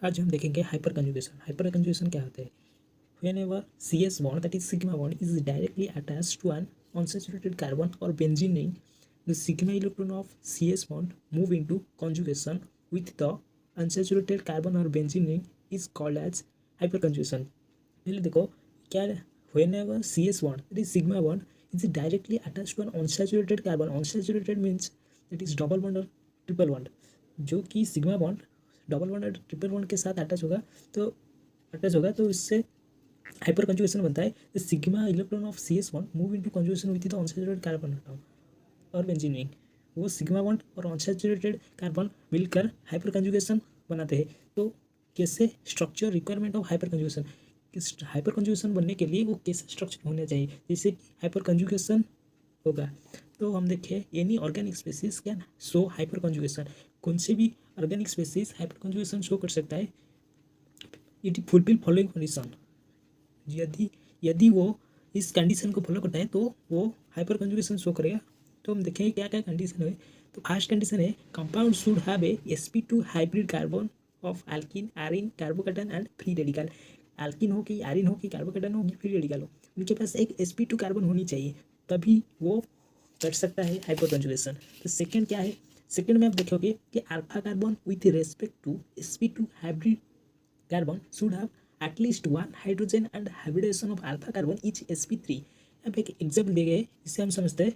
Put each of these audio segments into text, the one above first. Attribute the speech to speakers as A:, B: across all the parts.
A: आज हम देखेंगे हाइपर कंजुगेशन। हाइपर कंजुगेशन क्या होता है? Whenever CS bond, that is sigma bond, is directly attached to an unsaturated carbon or benzene ring, the sigma electron of CS bond move into conjugation with the unsaturated carbon or benzene ring is called as hyperconjugation। पहले देखो क्या है? Whenever CS bond, that is sigma bond, is directly attached to an unsaturated carbon, unsaturated means that is double bond or triple bond, जो कि sigma bond double bond और triple bond के साथ attach होगा तो इससे हाइपर कंजुगेशन बनता है। The sigma electron of C S bond move into conjugation with the unsaturated carbon atom और बेंजीन रिंग। वो सिग्मा बॉन्ड और अनसैचुरेटेड कार्बन मिलकर हाइपर कंजुगेशन बनाते हैं। तो कैसे structure requirement of hyper conjugation, hyper conjugation बनने के लिए वो कैसे स्ट्रक्चर होना चाहिए जैसे कि हाइपर कंजुगेशन होगा। तो हम देखें any organic species can show hyper conjugation. कौन से भी organic species hyper conjugation show कर सकता है? It fulfil following condition. यदि यदि वो इस कंडीशन को फॉलो करता है तो वो हाइपर कंजुगेशन शो करेगा। तो हम देखेंगे क्या क्या कंडीशन है। तो फर्स्ट कंडीशन है compound should have a sp2 hybrid carbon of alkene, arene, carbocation and free radical. Alkene हो कि एरिन हो कि कार्बोकेटन हो कि फ्री रेडिकल हो, उनके पास एक sp2 कार्बन होनी चाहिए, तभी वो कर सकता है हाइपर कंजुगेशन। तो सेकंड क्या है? सेकंड में आप देखोगे कि alpha carbon with respect to sp2 hybrid carbon should have at least one hydrogen and hybridization of alpha carbon each sp3। यहाँ पे एक एग्जाम्पल दिए गए इससे हम समझते हैं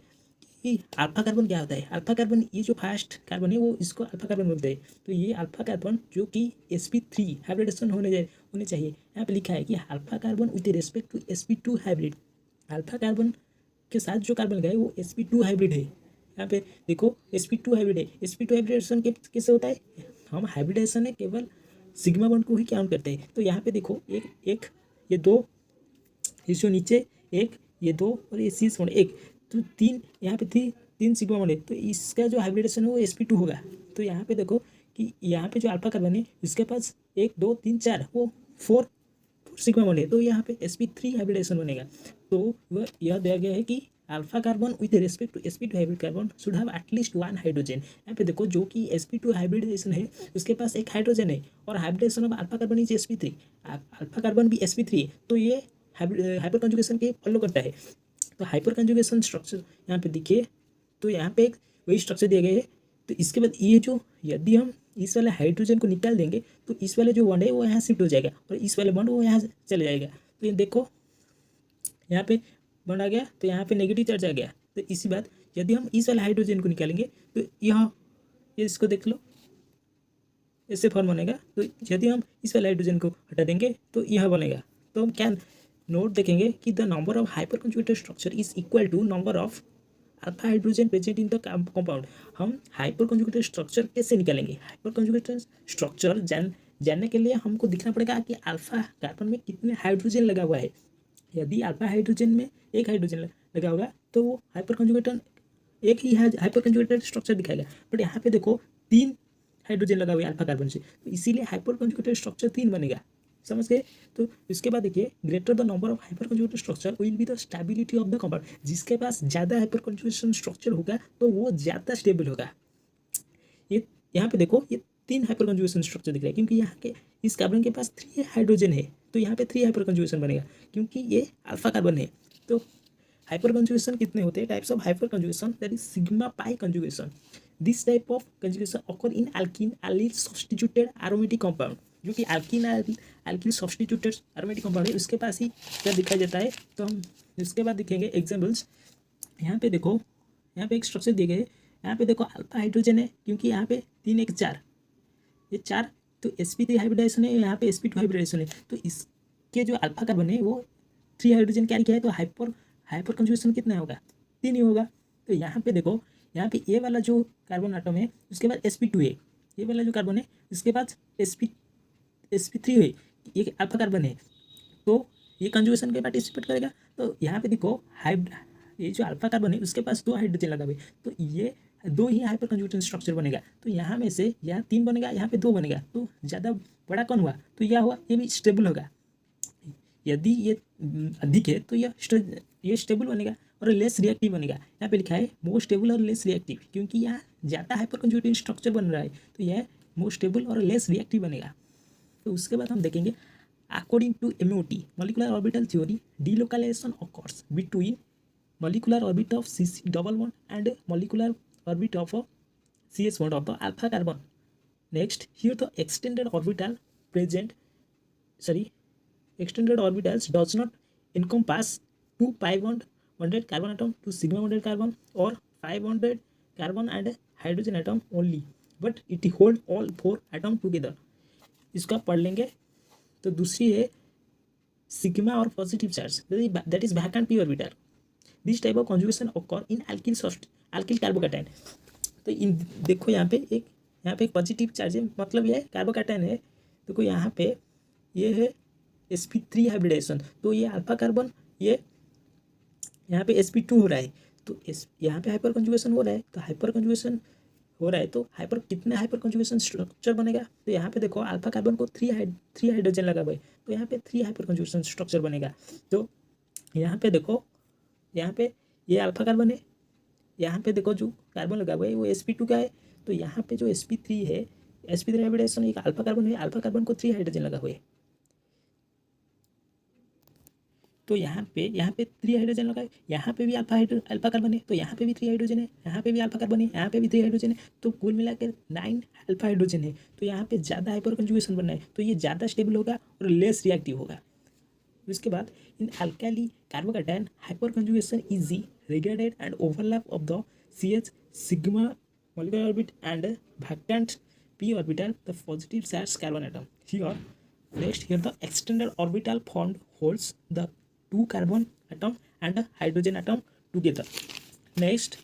A: कि अल्फा कार्बन क्या होता है। अल्फा कार्बन, ये जो फर्स्ट कार्बन है वो इसको अल्फा कार्बन बोलते हैं। तो ये अल्फा कार्बन जो कि sp3 हाइब्रिडेशन होने चाहिए। यहाँ पे लिखा है कि alpha carbon with respect to sp2 hybrid. Alpha carbon के साथ जो कार्बन लगा है वो sp2 हाइब्रिड है। यहाँ पे देखो sp2 हाइब्रिड है। sp2 हाइब्रिडेशन कैसे होता है? हम हाइब्रिडेशन है केवल सिग्मा बॉन्ड को ही काउंट करते हैं। तो यहाँ पे देखो एक एक ये दो, ये जो नीचे एक, ये दो और ये सी बॉन्ड एक, तो तीन यहाँ पे तीन सिग्मा बॉन्ड है। तो इसका जो हाइब्रिडेशन है वो sp2 होगा। तो यहाँ पे देखो कि यहाँ पे जो अल्फा कार्बन है इसके पास एक दो तीन चार, वो फोर सिग्मा बॉन्ड है। तो यहाँ पे sp3 हाइब्रिडेशन बनेगा। तो वह यह दिया गया है कि alpha carbon with respect to sp2 hybrid carbon should have at least one hydrogen. यहाँ पे देखो जो कि sp2 हाइब्रिडेशन है उसके पास एक हाइड्रोजन है और hybridisation of alpha carbon is sp3। Alpha carbon भी sp3 है, तो ये हाइपर कंजुगेशन के फॉलो करता है। तो हाइपर कंजुगेशन स्ट्रक्चर यहाँ पे देखिए, तो यहाँ पे एक वही स्ट्रक्चर दिया गया है। तो इसके बाद ये जो, यदि हम इस वाले हाइड्रोजन को निकाल देंगे तो इस वाले जो बॉन्ड है वो यहाँ शिफ्ट हो जाएगा और इस वाले बॉन्ड वो यहाँ चले जाएगा। तो ये देखो यहाँ पे बॉन्ड आ गया तो यहाँ पे नेगेटिव चार्ज आ गया। तो इसी बात यदि हम इस वाले हाइड्रोजन को निकालेंगे तो यहाँ ये इसको देख लो, ऐसे फॉर्म बनेगा। तो यदि हम इस वाले हाइड्रोजन को हटा देंगे तो यह बनेगा। तो हम क्या नोट देखेंगे कि the number of hyper conjugated structure is equal to number of alpha hydrogen present in the compound. हम हाइपर कंजुगेटेड स्ट्रक्चर कैसे निकालेंगे? हाइपर कंजुगेटेड स्ट्रक्चर जानने के लिए हमको दिखना पड़ेगा कि अल्फा कार्बन में कितने हाइड्रोजन लगा हुआ है। यदि अल्फा हाइड्रोजन में एक हाइड्रोजन लगा होगा तो वो हाइपर कंजुगेटेड एक ही हाइपर कंजुगेटेड स्ट्रक्चर दिखाएगा। बट यहाँ पे देखो तीन हाइड्रोजन लगा हुआ है अल्फा कार्बन से, तो इसीलिए हाइपर कंजुगेटेड स्ट्रक्चर तीन बनेगा। समझ गए? तो इसके बाद देखिए greater the number of hyper conjugated structure will be the stability of the compound. जिसके पास ज़्यादा हाइपर कंजुगेशन स्ट्रक्चर होगा तो वो ज़्यादा स्टेबल होगा। ये यहाँ पे देखो ये तीन हाइपर कंजुगेशन स्ट्रक्चर दिख रहा है क्योंकि यहाँ के इस कार्बन के पास 3 हाइड्रोजन है, तो यहाँ पे 3 हाइपर कंजुगेशन बनेगा क्योंकि ये अल्फा कार्बन है। तो हाइपर कंजुगेशन कितने होते हैं? Types of hyper conjugation, that is sigma pi conjugation. This type of conjugation occur in alkene alkyl substituted aromatic compound. जो कि alkene alkyl substituted aromatic compound है उसके पास ही क्या दिखाई देता है। तो हम इसके बाद दिखेंगे एग्जाम्पल्स। यहाँ पे देखो, यहाँ पे एक स्ट्रक्चर दिए गए। यहाँ पे देखो अल्फा हाइड्रोजन है क्योंकि यहाँ पे 3 1 4, ये 4, तो sp3 हाइब्रिडेशन है, यहाँ पे sp2 हाइब्रिडेशन है। तो इसके जो अल्फा कार्बन है वो 3 हाइड्रोजन कैरी किया है, तो हाइपर कंजुगेशन कितना होगा? 3 ही होगा। तो यहाँ पे देखो, यहाँ पे ये वाला जो कार्बन आटम है उसके बाद sp2 है, ये वाला जो कार्बन है उसके बाद sp3 है, ये अल्फा कार्बन है, तो ये कंजुगेशन में पार्टिसिपेट करेगा। तो यहाँ पे देखो ये जो अल्फा कार्बन है उसके पास 2 हाइड्रोजन लगा हुआ है, तो ये 2 ही हाइपर कंजुगेटेड स्ट्रक्चर बनेगा। तो यहाँ में से यहाँ 3 बनेगा, यहाँ पे 2 बनेगा, तो ज़्यादा बड़ा कौन हुआ? तो यह हुआ, ये भी स्टेबल होगा। यदि ये अधिक है तो ये स्टेबल बनेगा और लेस रिएक्टिव बनेगा। यहाँ पे लिखा है मोर स्टेबल और लेस रिएक्टिव, क्योंकि यहाँ ज़्यादा हाइपर कंजुगेटेड स्ट्रक्चर बन रहा है तो यह मोर स्टेबल और लेस रिएक्टिव बनेगा। तो उसके बाद हम देखेंगे according to MOT molecular orbital theory delocalisation occurs between molecular orbit of CC double bond and molecular orbit of a CS bond of the alpha carbon. Next, here the extended orbitals does not encompass two pi bonded carbon atom, two sigma bonded carbon, or 5 bonded carbon and hydrogen atom only, but it hold all 4 atom together. इसका पढ़ लेंगे. तो दूसरी है sigma और positive charge, that is vacant p orbital. This type of conjugation occur in alkyl carbocation. तो इन देखो यहाँ पे एक पॉजिटिव चार्ज है, मतलब ये कार्बोकैटायन है. देखो यहाँ पे ये है sp3 हाइब्रिडाइजेशन. तो ये अल्फा कार्बन, ये यहाँ पे sp2 हो रहा है. तो यहाँ पे हाइपर कॉन्जुगेशन हो रहा है. तो हाइपर कॉन्जुगेशन हो रहा है तो कितना हाइपर कॉन्जुगेशन स्ट्रक्चर बनेगा. तो यहाँ पे देखो अल्फा कार्बन को 3 हाइड्रोजन लगा हुआ है. तो यहाँ पे 3 हाइपर कॉन्जुगेशन स्ट्रक्चर बनेगा. तो यहाँ पे देखो, यहाँ पे ये अल्फा कार्बन है. यहाँ पे देखो जो कार्बन लगा हुआ है वो sp2 का है. तो यहाँ पे जो sp3 है, sp3 हाइब्रिडाइजेशन एक अल्फा कार्बन है. अल्फा कार्बन को 3 हाइड्रोजन लगा हुआ है. तो यहाँ पे 3 हाइड्रोजन लगा है. यहाँ पे भी अल्फा कार्बन है. तो यहाँ पे भी 3 हाइड्रोजन है. यहाँ पे भी अल्फा कार्बन है. यहाँ पे भी 3 हाइड्रोजन है. तो कुल मिलाकर 9 अल्फा हाइड्रोजन है. तो यहाँ पे ज़्यादा हाइपर कंजुगेशन बनना है. तो ये ज़्यादा स्टेबल होगा और लेस रिएक्टिव होगा. उसके बाद इन alkali carbocation hyper conjugation is regarded and overlap of the CH sigma molecular orbit and vacant p orbital the positive charge carbon atom. Here the extended orbital formed holds the 2 carbon atom and a hydrogen atom together. Next,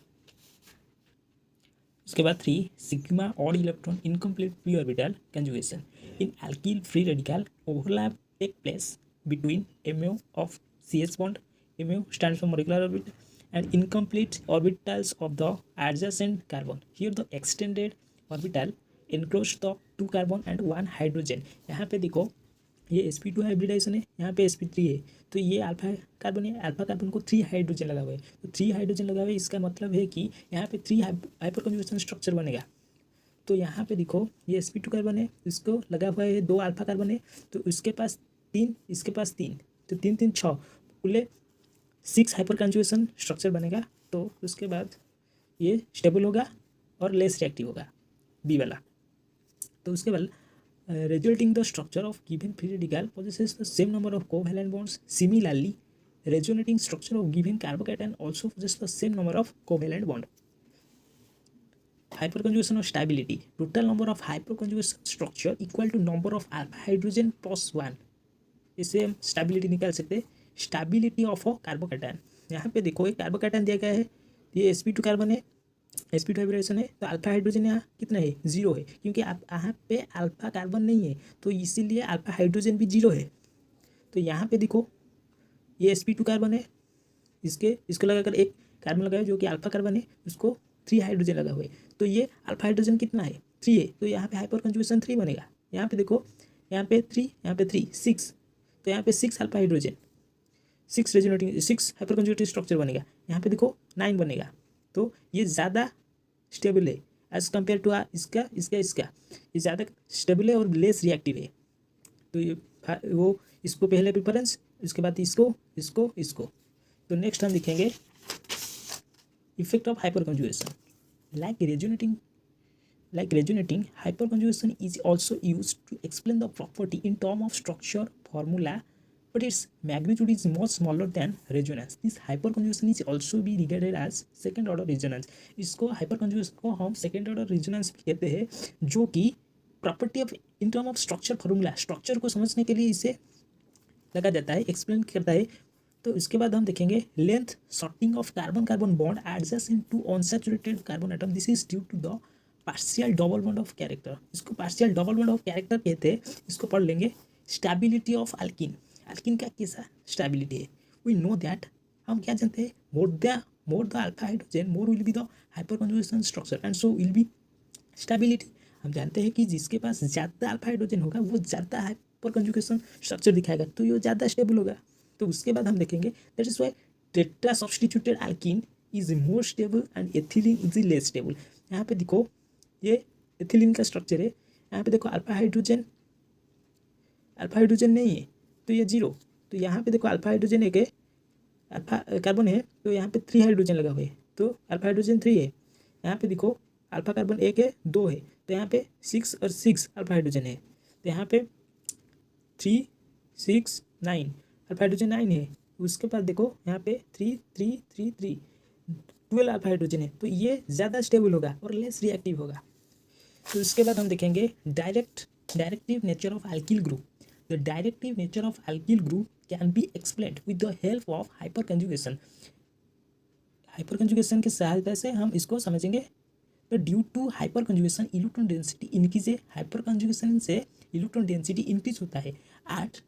A: उसके बाद 3 sigma odd electron incomplete p orbital conjugation. In alkyl free radical overlap take place between MO of CS bond. MO stands for molecular orbit and incomplete orbitals of the adjacent carbon. Here the extended orbital enclose the 2 carbon and 1 hydrogen. यहाँ पे देखो ये sp2 hybridisation है, यहाँ पे sp3 है. तो ये अल्फा कार्बन है. अल्फा कार्बन को 3 हाइड्रोजन लगा हुआ है. तो 3 हाइड्रोजन लगा हुआ है, इसका मतलब है कि यहाँ पे 3 हाइपर कंजुगेशन स्ट्रक्चर बनेगा. तो यहाँ पे देखो ये sp2 कार्बन है, इसको लगा हुआ है 2 अल्फा कार्बन है. तो इसके पास 3, इसके पास 3, तो 3 3 6 कुल 6 हाइपर कंजुगेशन स्ट्रक्चर बनेगा. तो उसके बाद ये स्टेबल होगा और लेस रिएक्टिव होगा बी वाला. तो उसके बाद resulting the structure of given free radical possesses the same number of covalent bonds. Similarly, resonating structure of given carbocation also possesses the same number of covalent bond. Hyperconjugation of stability. Total number of hyperconjugation structure equal to number of alpha hydrogen plus 1. इससे हम stability निकाल सकते हैं. Stability of a carbocation. यहाँ पे देखो एक carbocation दिया गया है, ये sp2 कार्बन है, sp2 हाइब्रिडाइजेशन है. तो अल्फा हाइड्रोजन यहाँ कितना है, 0 है, क्योंकि यहाँ पे अल्फा कार्बन नहीं है. तो इसीलिए अल्फा हाइड्रोजन भी 0 है. तो यहाँ पे देखो ये sp2 कार्बन है, इसको लगाकर एक कार्बन लगाया जो कि अल्फा कार्बन है, उसको 3 हाइड्रोजन लगा हुआ है. तो ये अल्फा हाइड्रोजन कितना है, 3 है. तो यहाँ पे हाइपर कंजुगेशन 3 बनेगा. यहाँ पे देखो, यहाँ पे 3, यहाँ पे 3, 6. तो यहाँ पे 6 alpha hydrogen, 6 hyper conjugative structure बनेगा. यहाँ पे देखो 9 बनेगा. तो ये ज़्यादा स्टेबल है एज कम्पेयर टू इसका. ये ज़्यादा स्टेबल है और लेस रिएक्टिव है. तो ये वो इसको पहले प्रिफरेंस, इसके बाद इसको. तो नेक्स्ट हम देखेंगे effect of hyper conjugation. Like resonating, hyperconjugation is also used to explain the property in terms of structure formula, but its magnitude is much smaller than resonance. This hyperconjugation is also be regarded as second order resonance. इसको hyperconjugation को हम second order resonance भी कहते हैं, जो कि property of in terms of structure formula, structure को समझने के लिए इसे लगा जाता है, एक्सप्लेन करता है. तो इसके बाद हम देखेंगे length shortening of carbon carbon bond adjacent to unsaturated carbon atom. This is due to the partial double bond of character. इसको partial double bond of character कहते हैं. इसको पढ़ लेंगे. Stability of alkene. अल्किन का कैसा स्टेबिलिटी है, we know that. हम क्या जानते हैं, more the alpha hydrogen more will be the hyper conjugation structure and so will be stability. हम जानते हैं कि जिसके पास ज़्यादा अल्फा हाइड्रोजन होगा वो ज़्यादा हाइपर कंजुगेशन स्ट्रक्चर दिखाएगा, तो ये ज़्यादा स्टेबल होगा. तो उसके बाद हम देखेंगे that is why tetra substituted alkene is more stable and ethylene is less stable. यहाँ पे देखो ये एथिलीन का स्ट्रक्चर है. यहाँ पे देखो अल्फा हाइड्रोजन अल्फा हाइड्रोजन नहीं है तो ये 0। तो यहाँ पे देखो अल्फा हाइड्रोजन एक है, अल्फा कार्बन है, तो यहाँ पे 3 हाइड्रोजन लगा हुआ है, तो अल्फा हाइड्रोजन 3 है। यहाँ पे देखो अल्फा कार्बन एक है, 2 है, तो यहाँ पे 6 और 6 अल्फा हाइड्रोजन है, तो यहाँ पे 3 6 9 अल्फा हाइड्रोजन 9 है। उसके बाद देखो यहाँ पे 3 3 3 3 12 अल्फा हाइड्रोजन है, तो ये ज़्यादा स्टेबल होगा और लेस रिएक्टिव होगा। तो उसके बाद हम देखेंगे directive nature of alkyl group. The directive nature of alkyl group can be explained with the help of hyper conjugation. Hyper conjugation की सहायता से हम इसको समझेंगे। तो due to hyper conjugation electron density increase है। हाइपर कंजुगेशन से electron density increase होता है at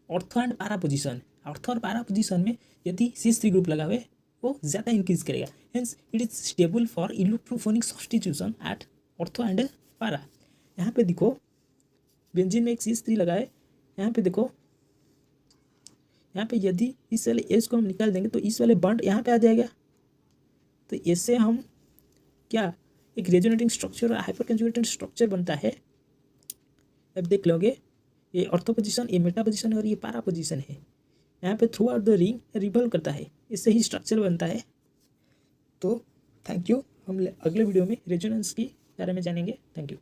A: ortho and para position. Ortho और पैरा पोजिशन में यदि CH3 ग्रुप लगा हुआ है वो ज़्यादा इंक्रीज करेगा, hence it is stable for electrophonic substitution at ortho and para. यहाँ पे देखो बेंजीन में एक CH3 लगा है, यहाँ पे देखो, यहाँ पे यदि इस वाले एच को हम निकाल देंगे तो इस वाले बॉन्ड यहाँ पे आ जाएगा, तो इससे हम क्या एक रेजोनेटिंग स्ट्रक्चर और हाइपर कंजुगेटेड स्ट्रक्चर बनता है। अब देख लोगे ये ऑर्थो पोजीशन, ये मेटा पोजीशन है और ये पैरा पोजीशन है। यहाँ पे through out the ring revolve करता है, इससे ही स्ट्रक्चर बनता है। तो थैंक यू, हम अगले वीडियो में रेजोनेंस के बारे में जानेंगे। Thank you.